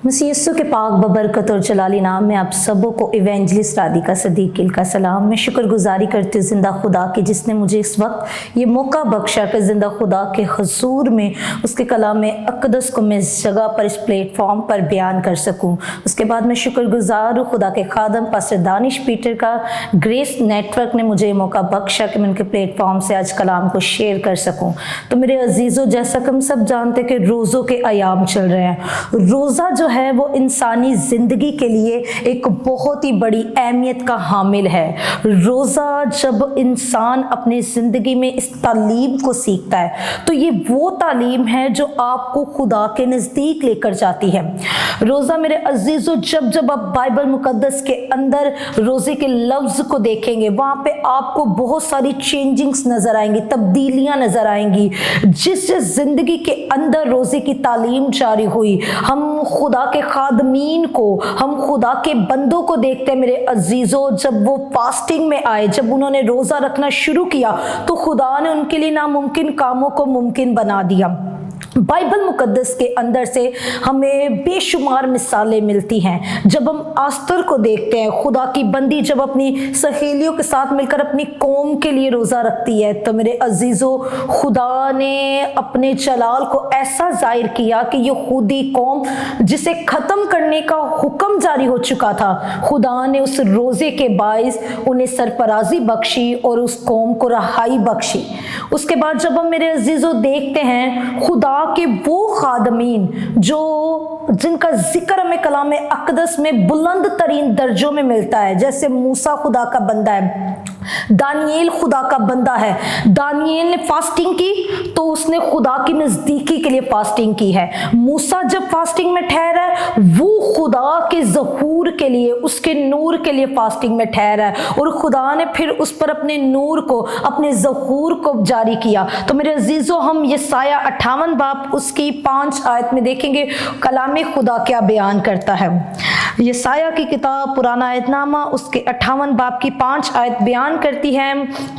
मसीह यीशु के पाक बबरकत और जलाली नाम में आप सबों को इवेंजलिस्ट राधिका सदीकिल का सलाम। मैं शुक्रगुजारी करती हूँ ज़िंदा खुदा की जिसने मुझे इस वक्त ये मौका बख्शा कि ज़िंदा खुदा के हुजूर में उसके कलाम अक़दस को मैं इस जगह पर इस प्लेटफॉर्म पर बयान कर सकूँ। उसके बाद मैं शुक्रगुजार हूँ खुदा के खादम पास्टर दानिश पीटर का, ग्रेस नेटवर्क ने मुझे ये मौका बख्शा कि मैं उनके प्लेटफॉर्म से आज कलाम को शेयर कर सकूँ। तो मेरे अजीज़ों, जैसा कि हम सब जानते हैं कि रोज़ों के अयाम चल रहे हैं। रोज़ा जो है वो इंसानी ज़िंदगी के लिए एक बहुत ही बड़ी अहमियत का हामिल है। रोज़ा जब इंसान अपनी ज़िंदगी में इस तालीम को सीखता है तो ये वो तालीम है जो आपको खुदा के नज़दीक लेकर जाती है। रोज़ा मेरे अजीज़ों, जब जब आप बाइबल मुकद्दस के अंदर रोज़े के लफ्ज़ को देखेंगे वहाँ पे आपको बहुत सारी चेंजिंग्स नज़र आएंगी, तब्दीलियाँ नज़र आएंगी। जिस जिस ज़िंदगी के अंदर रोज़े की तालीम जारी हुई, हम खुदा के खादमीन को, हम खुदा के बंदों को देखते हैं मेरे अजीज़ों, जब वो फास्टिंग में आए, जब उन्होंने रोज़ा रखना शुरू किया तो खुदा ने उनके लिए नामुमकिन कामों को मुमकिन बना दिया। बाइबल मुकद्दस के अंदर से हमें बेशुमार मिसालें मिलती हैं। जब हम आस्तर को देखते हैं, खुदा की बंदी जब अपनी सहेलियों के साथ मिलकर अपनी कौम के लिए रोज़ा रखती है तो मेरे अजीज़ों, खुदा ने अपने जलाल को ऐसा जाहिर किया कि यहूदी कौम जिसे ख़त्म करने का हुक्म जारी हो चुका था, खुदा ने उस रोज़े के बाइस उन्हें सरफराजी बख्शी और उस कौम को रहाई बख्शी। उसके बाद जब हम मेरे अजीज़ों देखते हैं खुदा कि वो खादमीन जिनका जिक्र हमें कलाम अक़दस में बुलंद तरीन दर्जों में मिलता है, जैसे मूसा खुदा का बंदा है, दानिएल खुदा का बंदा है। दानिएल ने फास्टिंग की तो उसने खुदा की नज़दीकी के लिए फास्टिंग की है। मूसा जब फास्टिंग में ठहरा है वो खुदा के ज़हूर के लिए, उसके नूर के लिए फास्टिंग में ठहरा है और खुदा ने फिर उस पर अपने नूर को, अपने ज़हूर को जारी किया। तो मेरे अजीज़ों, हम यसाया 58 बाब उसकी 5 आयत में देखेंगे कलाम खुदा क्या बयान करता है। यसाया की किताब पुराना आयतनामा उसके 58 बाब की 5 आयत बयान करती है,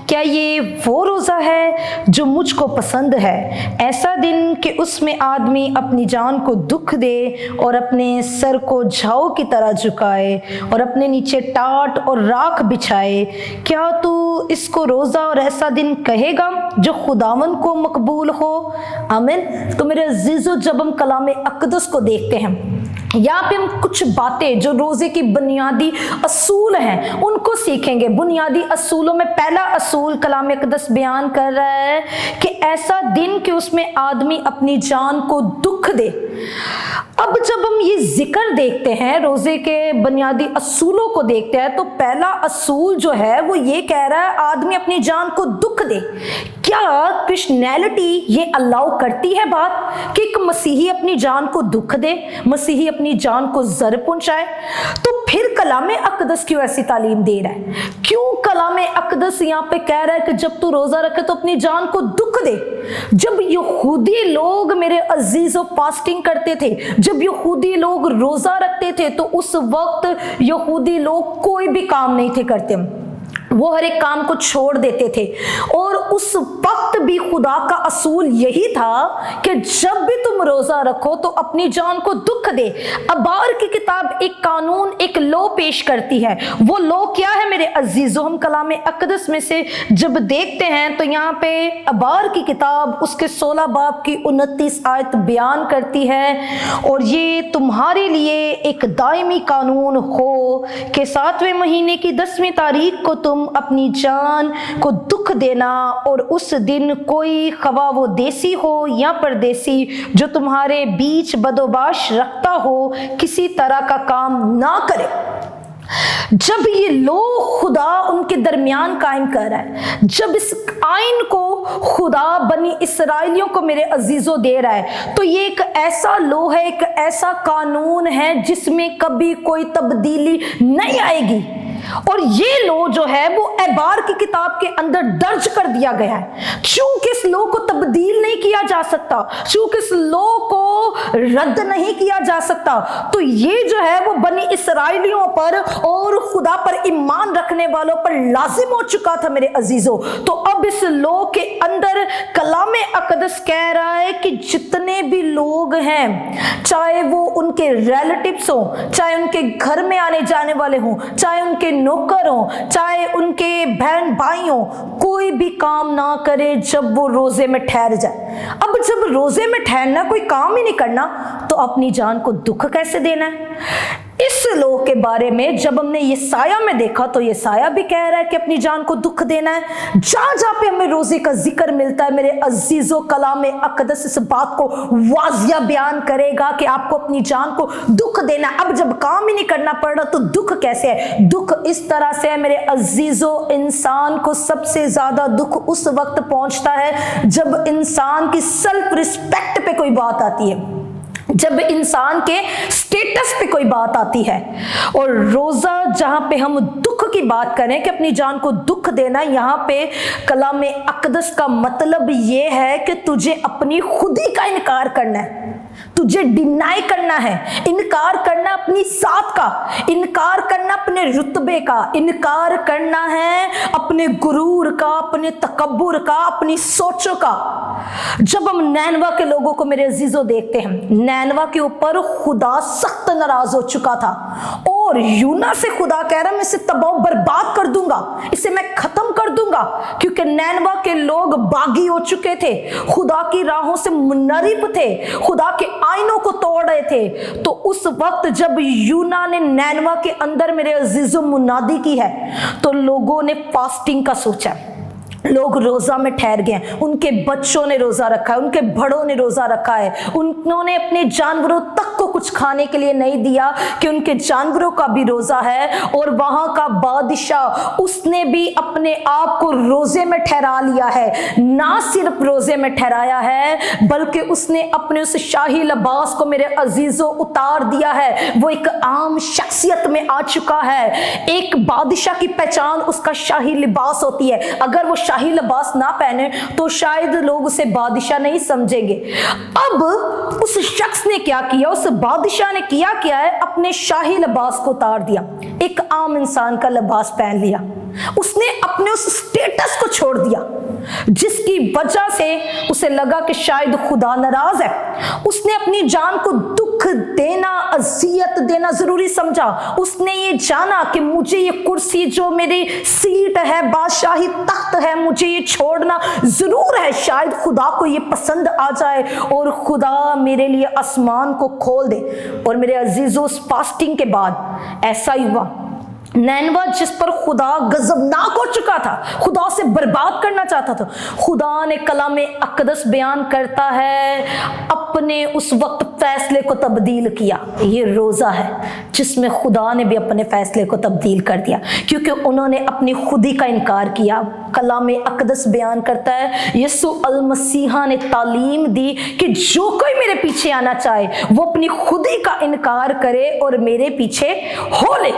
क्या ये वो रोज़ा है जो मुझको पसंद है, ऐसा दिन कि उसमें आदमी अपनी जान को दुख दे और अपने सर को झाऊ की तरह झुकाए और अपने नीचे टाट और राख बिछाए। क्या तू इसको रोज़ा और ऐसा दिन कहेगा जो खुदावन को मकबूल हो? आमीन। तो मेरे अजीज़ों, जब हम कलाम अक़दस को देखते हैं यहाँ पे हम कुछ बातें जो रोज़े की बुनियादी असूल हैं उनको सीखेंगे। बुनियादी असूलों में पहला असूल कलाम अक़दस बयान कर रहा है कि ऐसा दिन कि उसमें आदमी अपनी जान को दुख दे। अब जब हम ये जिक्र देखते हैं, रोज़े के बुनियादी असूलों को देखते हैं, तो पहला असूल जो है वो ये कह रहा है आदमी अपनी जान को दुख दे। क्या क्रिश्चियनिटी ये अलाउ करती है बात कि एक मसीही अपनी जान को दुख दे, मसीही अपनी जान को ज़र पहुंचाए? तो फिर कलाम अक़दस क्यों ऐसी तालीम दे रहा है? क्यों कलाम अक़दस यहाँ पे कह रहा है कि जब तू रोज़ा रखे तो अपनी जान को दुख दे? जब यहूदी लोग मेरे अजीज़ों फास्टिंग करते थे, जब यहूदी लोग रोज़ा रखते थे तो उस वक्त यहूदी लोग कोई भी काम नहीं थे करते, वो हर एक काम को छोड़ देते थे। और उस वक्त भी खुदा का असूल यही था कि जब भी तुम रोज़ा रखो तो अपनी जान को दुख दे। अबार की किताब एक कानून, एक लॉ पेश करती है। वो लॉ क्या है मेरे अजीज़ों? हम कलाम अक़दस में से जब देखते हैं तो यहाँ पे अबार की किताब उसके 16 बाब की 29 आयत बयान करती है, और ये तुम्हारे लिए एक दायमी कानून हो कि 7वें महीने की 10वीं तारीख को तुम अपनी जान को दुख देना, और उस दिन कोई खवा वो देसी हो या परदेसी जो तुम्हारे बीच बदोबाश रखता हो किसी तरह का काम ना करे। जब ये लो खुदा उनके दरमियान कायम कर रहा है, जब इस आइन को खुदा बनी इसराइलियों को मेरे अजीजों दे रहा है, तो ये एक ऐसा लो है, एक ऐसा कानून है जिसमें कभी कोई तब्दीली नहीं आएगी। और ये लो जो है वो एबार की किताब के अंदर दर्ज कर दिया गया है। चूंकि इस लो को तब्दील नहीं किया जा सकता, चूंकि इस लो को रद्द नहीं किया जा सकता, तो ये जो है वो बनी इसराइलियों पर और खुदा पर ईमान रखने वालों पर लाजिम हो चुका था मेरे अजीजों। तो अब इस लो के अंदर कलामे अक़दस कह रहा है कि जितने भी लोग हैं, चाहे वो उनके रिलेटिव्स हो, चाहे उनके घर में आने जाने वाले हों, चाहे उनके नौकर हों, चाहे उनके बहन भाई हों, कोई भी काम ना करे जब वो रोजे में ठहर जाए। अब जब रोजे में ठहरना, कोई काम ही नहीं करना, तो अपनी जान को दुख कैसे देना है? इस लो के बारे में जब हमने यसाया में देखा तो यसाया भी कह रहा है कि अपनी जान को दुख देना है। जहां जहां पे हमें रोजे का जिक्र मिलता है मेरे अजीजों, कलामे अक़दस इस बात को वाजिया बयान करेगा कि आपको अपनी जान को दुख देना। अब जब काम ही नहीं करना पड़ रहा तो दुख कैसे है? दुख इस तरह से है मेरे अजीजों, इंसान को सबसे ज्यादा दुख उस वक्त पहुंचता है जब इंसान की सेल्फ रिस्पेक्ट पे कोई बात आती है, जब इंसान के स्टेटस पे कोई बात आती है। और रोजा जहां पे हम दुख की बात करें कि अपनी जान को दुख देना, यहाँ पे कलामे अक़दस का मतलब ये है कि तुझे अपनी खुदी का इनकार करना है, तुझे डिनाई करना है, इनकार करना अपनी साथ का, इनकार करना अपने रुतबे का, इनकार करना है अपने गुरूर का, अपने तकब्बुर का, अपनी सोचों का। जब हम नैनवा के लोगों को मेरे अजीजों देखते हैं, नैनवा के ऊपर खुदा सख्त नाराज हो चुका था और यूना से खुदा कह रहा मैं इसे तबाह बर्बाद कर दूंगा, इसे मैं खत्म कर दूंगा, क्योंकि नैनवा के लोग बागी हो चुके थे, खुदा की राहों से मुनरिफ थे, खुदा के आईनों को तोड़ रहे थे। तो उस वक्त जब यूना ने नैनवा के अंदर मेरे अजीजों मुनादी की है तो लोगों ने फास्टिंग का सोचा, लोग रोजा में ठहर गए, उनके बच्चों ने रोजा रखा है, उनके बड़ों ने रोजा रखा है, उन्होंने अपने जानवरों तक को कुछ खाने के लिए नहीं दिया कि उनके जानवरों का भी रोजा है। और वहां का बादशाह उसने भी अपने आप को रोजे में ठहरा लिया है, ना सिर्फ रोजे में ठहराया है बल्कि उसने अपने उस शाही लिबास को मेरे अजीजों उतार दिया है। वो एक आम शख्सियत में आ चुका है। एक बादशाह की पहचान उसका शाही लिबास होती है, अगर वो शाही लिबास ना पहने तो शायद लोग उसे बादशाह नहीं समझेंगे। अब उस शख्स ने क्या किया, उस बादशाह ने किया क्या है, अपने शाही लिबास को उतार दिया, एक आम इंसान का लिबास पहन लिया। उसने अपने उस स्टेटस को छोड़ दिया जिसकी वजह से उसे लगा कि शायद खुदा नाराज है। उसने अपनी जान को दुख देना, अजियत देना जरूरी समझा। उसने ये जाना कि मुझे ये कुर्सी जो मेरी सीट है, बादशाही तख्त है, मुझे ये छोड़ना जरूर है, शायद खुदा को ये पसंद आ जाए और खुदा मेरे लिए आसमान को खोल दे। और मेरे अजीजों, फास्टिंग के बाद ऐसा ही हुआ। नैनवा जिस पर खुदा गजबनाक हो चुका था, खुदा से बर्बाद करना चाहता था, खुदा ने कलामे अक़दस बयान करता है अपने उस वक्त फैसले को तब्दील किया। ये रोज़ा है जिसमें खुदा ने भी अपने फैसले को तब्दील कर दिया, क्योंकि उन्होंने अपनी खुदी का इनकार किया। कलामे अक़दस बयान करता है यीशु अल मसीहा ने तालीम दी कि जो कोई मेरे पीछे आना चाहे वो अपनी खुदी का इनकार करे और मेरे पीछे हो ले।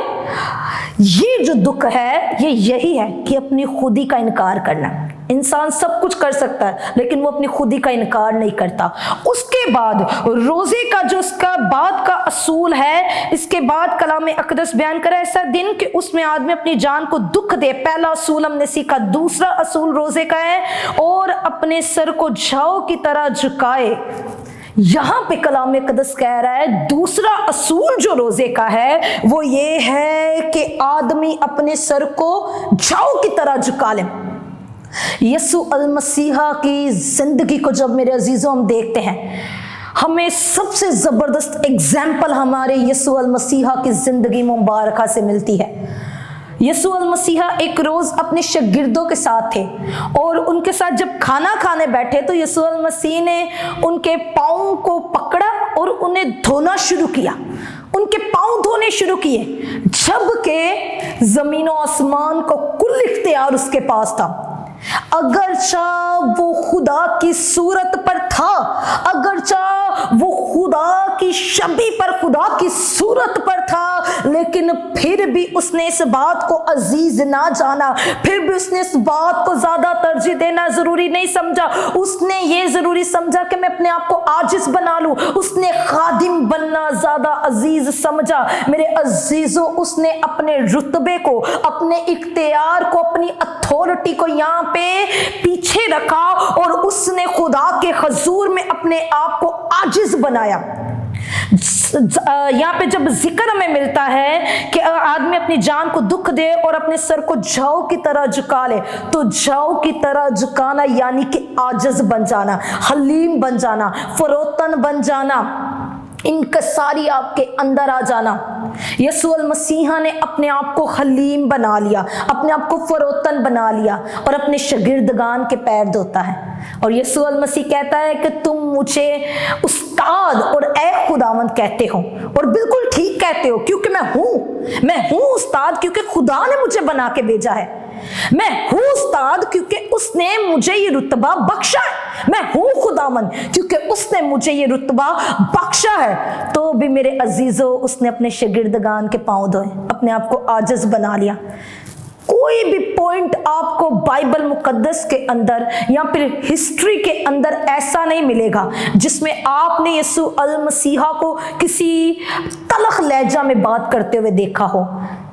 ये जो दुख है ये यही है कि अपनी खुदी का इनकार करना। इंसान सब कुछ कर सकता है लेकिन वो अपनी खुदी का इनकार नहीं करता। उसके बाद रोजे का जो उसका बाद का असूल है, इसके बाद कलामे अक़दस बयान करे ऐसा दिन कि उसमें आदमी अपनी जान को दुख दे। पहला असूल हमने सीखा। दूसरा असूल रोजे का है और अपने सर को झाओ की तरह झुकाए। यहां पे कलामे अक़दस कह रहा है दूसरा असूल जो रोजे का है वो ये है कि आदमी अपने सर को झाओ की तरह झुका ले। यीशु अल मसीहा की जिंदगी को जब मेरे अजीजों हम देखते हैं, हमें सबसे जबरदस्त एग्जाम्पल हमारे यीशु अल मसीहा की जिंदगी मुबारका से मिलती है। यीशु अल मसीहा एक रोज अपने शागिर्दों के साथ थे और उनके साथ जब खाना खाने बैठे तो यीशु अल मसीह ने उनके पाँव को पकड़ा और उन्हें धोना शुरू किया, उनके पाँव धोने शुरू किए, जबकि जमीन और आसमान को कुल इख्तियार उसके पास था। अगर चाह वो खुदा की सूरत पर था, अगर चाह वो खुदा की शबी पर, खुदा की सूरत पर था, लेकिन फिर भी उसने इस बात को अजीज ना जाना, फिर भी उसने इस बात को ज्यादा तरजीह देना जरूरी नहीं समझा। उसने ये जरूरी समझा कि मैं अपने आप को आजिज बना लूं। उसने खादिम बनना ज्यादा अजीज समझा। मेरे अजीजों, उसने अपने रुतबे को, अपने इख्तियार को, अपनी अथॉरिटी को यहाँ पे पीछे रखा और उसने खुदा के हुजूर में अपने आप को आजिज बनाया। यहाँ पे जब जिक्र में मिलता है कि आदमी अपनी जान को दुख दे और अपने सर को जौ की तरह झुका ले, तो जौ की तरह झुकाना यानी कि आजिज बन जाना, हलीम बन जाना, फरोतन बन जाना, इनकसारी आपके अंदर आ जाना। यीशु अल मसीहा ने अपने आप को हलीम बना लिया, अपने आप को फरोतन बना लिया और अपने शागिर्दगान के पैर धोता है। और यीशु अल मसीह कहता है कि तुम मुझे उस्ताद और ए खुदावंद कहते हो, और बिल्कुल ठीक कहते हो, क्योंकि मैं हूं उस्ताद, क्योंकि खुदा ने मुझे बना के भेजा है। मैं हूं उस्ताद क्योंकि उसने मुझे ये रुतबा बख्शा है। मैं हूं खुदावंद क्योंकि उसने मुझे ये रुतबा बख्शा है। तो भी मेरे अजीजों, उसने अपने शागिर्दगान के पांव धोए, अपने आप को आजिज बना लिया। कोई भी पॉइंट आपको बाइबल मुकद्दस के अंदर या फिर हिस्ट्री के अंदर ऐसा नहीं मिलेगा जिसमें आपने यीशु अल मसीहा को किसी तलख लहजा में बात करते हुए देखा हो।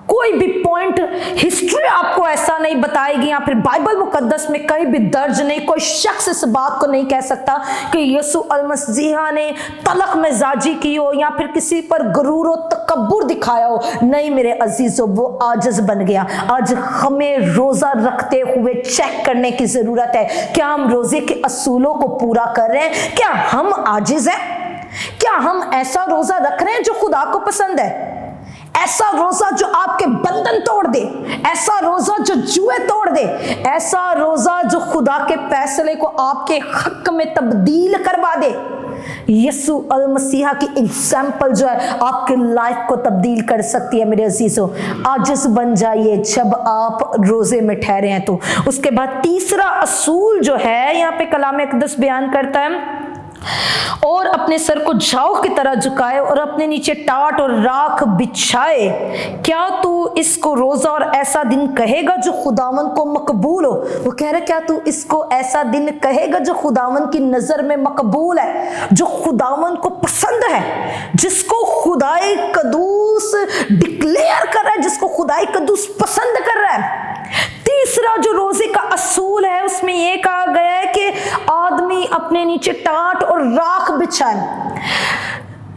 कोई भी पॉइंट हिस्ट्री आपको ऐसा नहीं बताएगी या फिर बाइबल मुकद्दस में कहीं भी दर्ज नहीं, कोई शख्स इस बात को नहीं कह सकता कि यीशु अल मसीहा ने तलख मिजाजी की हो या फिर किसी पर गुरूर और तकब्बुर दिखाया हो। नहीं मेरे अजीजों, वो आजिज बन गया। आज हमें रोजा रखते हुए चेक करने की जरूरत है, क्या हम रोजे के असूलों को पूरा कर रहे हैं? क्या हम आजिज हैं? क्या हम ऐसा रोजा रख रहे हैं जो खुदा को पसंद है? ऐसा रोजा जो आपके बंधन तोड़ दे, ऐसा रोजा जो जुए तोड़ दे, ऐसा रोजा जो खुदा के फैसले को आपके हक में तब्दील करवा दे। यीशु अल मसीहा की एग्जाम्पल जो है आपकी लाइफ को तब्दील कर सकती है। मेरे अजीजों, आजिज बन जाइए जब आप रोजे में ठहरे हैं। तो उसके बाद तीसरा असूल जो है यहाँ पे कलाम अक़दस बयान करता है, और अपने सर को जौ की तरह झुकाए और अपने नीचे टाट और राख बिछाए। क्या तू इसको रोजा और ऐसा दिन कहेगा जो खुदावन को मकबूल हो? वो कह रहे क्या तू इसको ऐसा दिन कहेगा जो खुदावन की नजर में मकबूल है, जो खुदावन को पसंद है, जिसको खुदाई कदूस डिक्लेयर कर रहा है, जिसको खुदाई कदूस पसंद कर रहा है। तीसरा जो रोजे का असूल है उसमें यह कहा गया है कि आदमी अपने नीचे टाट और राख बिछाए।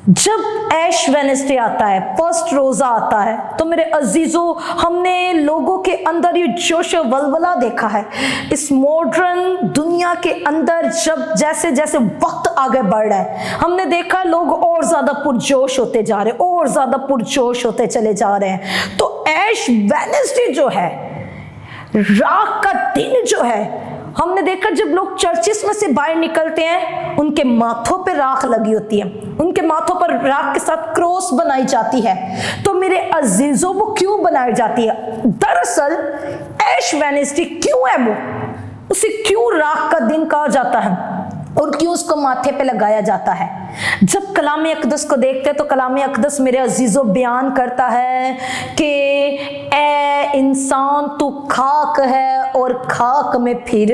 जब ऐश वेडनेसडे आता है, फर्स्ट रोजा आता है, तो मेरे अजीजों, हमने लोगों के अंदर ये जोश वलवला देखा है। इस मॉडर्न दुनिया के अंदर जब जैसे जैसे वक्त आगे बढ़ रहा है, हमने देखा लोग और ज्यादा पुरजोश होते जा रहे हैं, और ज्यादा पुरजोश होते चले जा रहे हैं। तो ऐश वेडनेसडे जो है, राख का दिन जो है, हमने देखा जब लोग चर्चिस में से बाहर निकलते हैं, उनके माथों पे राख लगी होती है, उनके माथों पर राख के साथ क्रॉस बनाई जाती है। तो मेरे अजीजों, वो क्यों बनाई जाती है? दरअसल ऐश वेडनेसडे क्यों है, वो उसे क्यों राख का दिन कहा जाता है और क्यों उसको माथे पे लगाया जाता है? जब कलाम अक़दस को देखते हैं तो कलाम अक़दस मेरे अजीजों बयान करता है कि ए इंसान तू खाक है और खाक में फिर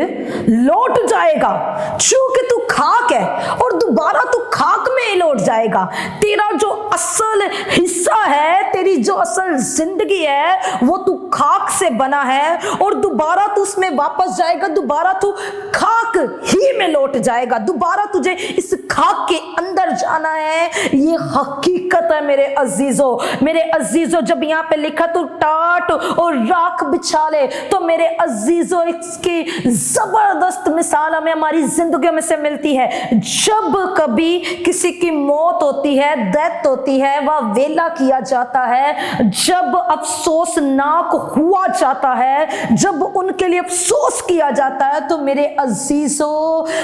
लौट जाएगा। चूंकि तू खाक है और दोबारा तू खाक में ही लौट जाएगा। तेरा जो असल हिस्सा है, तेरी जो असल जिंदगी है, वो तू खाक से बना है और दोबारा तू उसमें वापस जाएगा, दोबारा तू खाक ही में लौट जाएगा, दोबारा तुझे इस खाक के अंदर जाना है। ये हकीकत है मेरे अजीजों। मेरे अजीजों, जब यहाँ पे लिखा तो टाट और राख बिछा ले, तो मेरे अजीजों इसकी जबरदस्त मिसाल हमें हमारी जिंदगी में से मिलती है। जब कभी किसी की मौत होती है, डेथ होती है, वह वेला किया जाता है, जब अफसोसनाक हुआ जाता है, जब उनके लिए अफसोस किया जाता है, तो मेरे अजीजों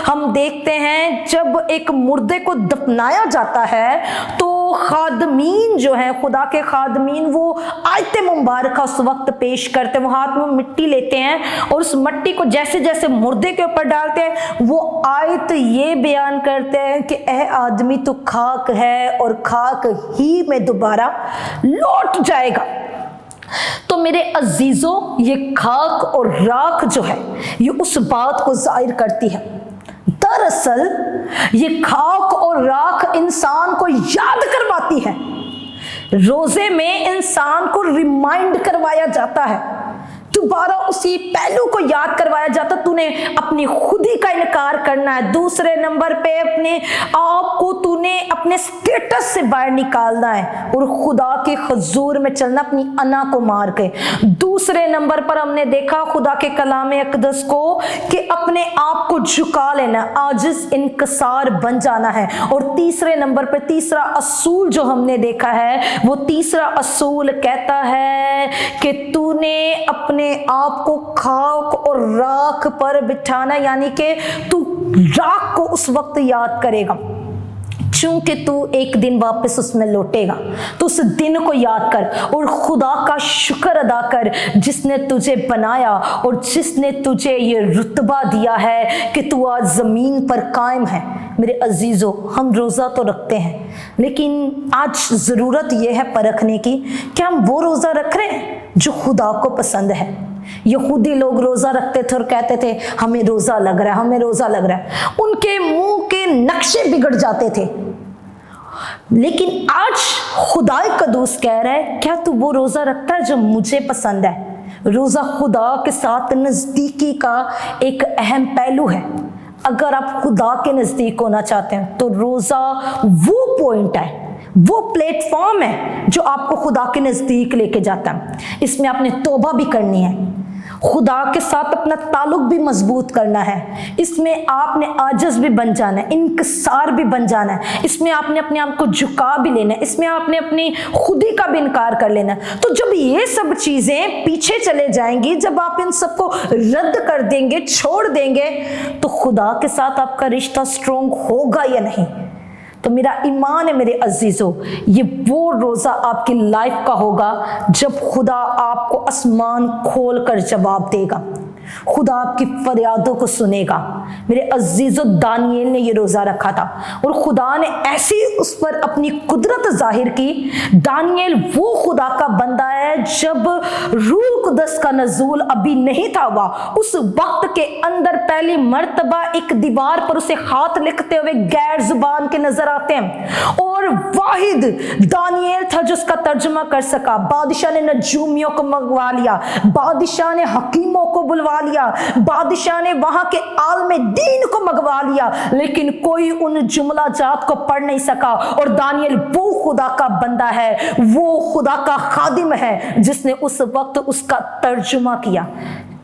हम देखते हैं जब एक मुर्दे को दफनाया जाता है तो वो खादमीन जो हैं, खुदा के खादमीन, वो आयत मुबारक उस वक्त पेश करते हैं। वो हाथ में मिट्टी लेते हैं और उस मिट्टी को जैसे जैसे मुर्दे के ऊपर डालते हैं, वो आयत ये बयान करते हैं कि ए आदमी तू खाक है और खाक ही में दोबारा लौट जाएगा। तो मेरे अजीजों, ये खाक और राख जो है, ये उस बात को जाहिर करती है। दरअसल ये खाक और राख इंसान को याद करवाती है। रोजे में इंसान को रिमाइंड करवाया जाता है, दोबारा उसी पहलू को याद करवाया जाता, तूने अपनी खुदी का इनकार करना है। दूसरे नंबर पे अपने आप को तूने अपने स्टेटस से बाहर निकालना है और खुदा के हुजूर में चलना, अपनी अना को मार के। दूसरे नंबर पर हमने देखा खुदा के कलाम अक़दस को कि अपने आप को झुका लेना, आजिज़ इनकसार बन जाना है। और तीसरे नंबर पर तीसरा असूल जो हमने देखा है, वो तीसरा असूल कहता है कि तूने अपने आप को खाक और राख पर बिठाना, यानी कि तू राख को उस वक्त याद करेगा चूंकि तू एक दिन वापस उसमें लौटेगा। तो उस दिन को याद कर और खुदा का शुक्र अदा कर जिसने तुझे बनाया और जिसने तुझे ये रुतबा दिया है कि तू आज ज़मीन पर कायम है। मेरे अजीज़ों, हम रोज़ा तो रखते हैं, लेकिन आज ज़रूरत यह है परखने की कि हम वो रोज़ा रख रहे हैं जो खुदा को पसंद है। यहूदी लोग रोज़ा रखते थे और कहते थे हमें रोज़ा लग रहा है, हमें रोज़ा लग रहा है। उनके मुंह के नक्शे बिगड़ जाते थे। लेकिन आज खुदाए कदूस कह रहा है, क्या तू वो रोज़ा रखता है जो मुझे पसंद है? रोज़ा खुदा के साथ नज़दीकी का एक अहम पहलू है। अगर आप खुदा के नज़दीक होना चाहते हैं तो रोज़ा वो पॉइंट है, वो प्लेटफॉर्म है जो आपको खुदा के नज़दीक लेके जाता है। इसमें आपने तौबा भी करनी है, खुदा के साथ अपना ताल्लुक भी मजबूत करना है। इसमें आपने आजिज़ भी बन जाना है, इनकसार भी बन जाना है। इसमें आपने अपने आप को झुका भी लेना है, इसमें आपने अपनी खुदी का भी इनकार कर लेना है। तो जब ये सब चीज़ें पीछे चले जाएंगी, जब आप इन सबको रद्द कर देंगे, छोड़ देंगे, तो खुदा के साथ आपका रिश्ता स्ट्रॉन्ग होगा या नहीं? तो मेरा ईमान है मेरे अजीज़ों, ये वो रोज़ा आपकी लाइफ का होगा जब खुदा आपको आसमान खोल कर जवाब देगा, खुदा आपकी फरियादों को सुनेगा। मेरे अजीज़ों, दानिएल ने ये रोज़ा रखा था और खुदा ने ऐसी उस पर अपनी कुदरत जाहिर की। दानिएल वो खुदा का बंदा है जब रूह कुदस का नज़ूल अभी नहीं था हुआ, उस वक्त के अंदर पहली मर्तबा एक दीवार पर उसे हाथ लिखते हुए गैर जुबान के नजर आते हैं और वाहिद दानिएल था जो उसका तर्जुमा कर सका। बादशाह ने नजूमियों को मंगवा लिया, बादशाह ने हकीमों को बुलवा लिया, बादशाह ने वहां के आलमे दीन को मंगवा लिया, लेकिन कोई उन जुमला जात को पढ़ नहीं सका। और दानिएल वो खुदा का बंदा है, वो खुदा का खादिम है जिसने उस वक्त उसका तर्जुमा किया,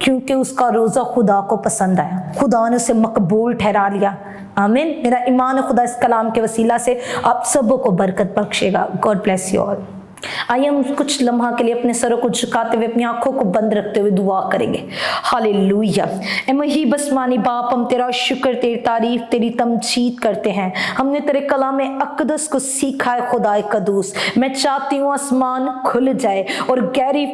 क्योंकि उसका रोज़ा खुदा को पसंद आया, खुदा ने उसे मकबूल ठहरा लिया। आमीन। मेरा ईमान खुदा इस कलाम के वसीला से आप सबों को बरकत बख्शेगा। God bless you all. आइए हम कुछ लम्हा के लिए अपने सरों को झुकाते हुए, अपनी आंखों को बंद रखते हुए दुआ करेंगे। हालेलुया। ए महीब आसमानी बाप, हम तेरा शुक्र, तेरी तारीफ, तेरी तमजीद करते हैं। हमने तेरे कलाम अक़दस को सीखा है खुदाए कदूस। मैं चाहती हूँ आसमान खुल जाए और गहरी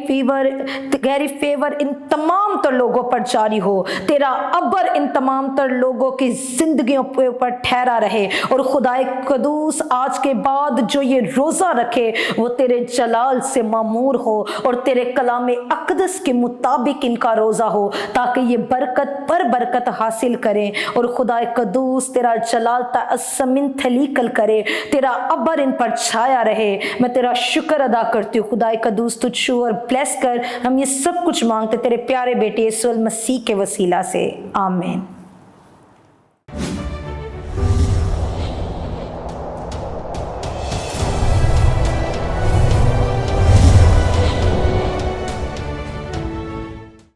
फेवर इन तमाम तर लोगों पर जारी हो, तेरा अबर इन तमाम तर लोगों की जिंदगियों के ऊपर ठहरा रहे। और खुदाए कदूस आज के बाद जो ये रोज़ा रखे वो तेरे जलाल से मामूर हो और तेरे कलाम अक़दस के मुताबिक इनका रोज़ा हो, ताकि ये बरकत पर बरकत हासिल करें। और खुदाए कदूस तेरा जलाल तासमिन थलीकल करे, तेरा अबर इन पर छाया रहे। मैं तेरा शुक्र अदा करती हूँ खुदाए कदूस, तुझ छू और ब्लेस कर। हम ये सब कुछ मांगते तेरे प्यारे बेटे यीशु मसीह के वसीला से, आमीन।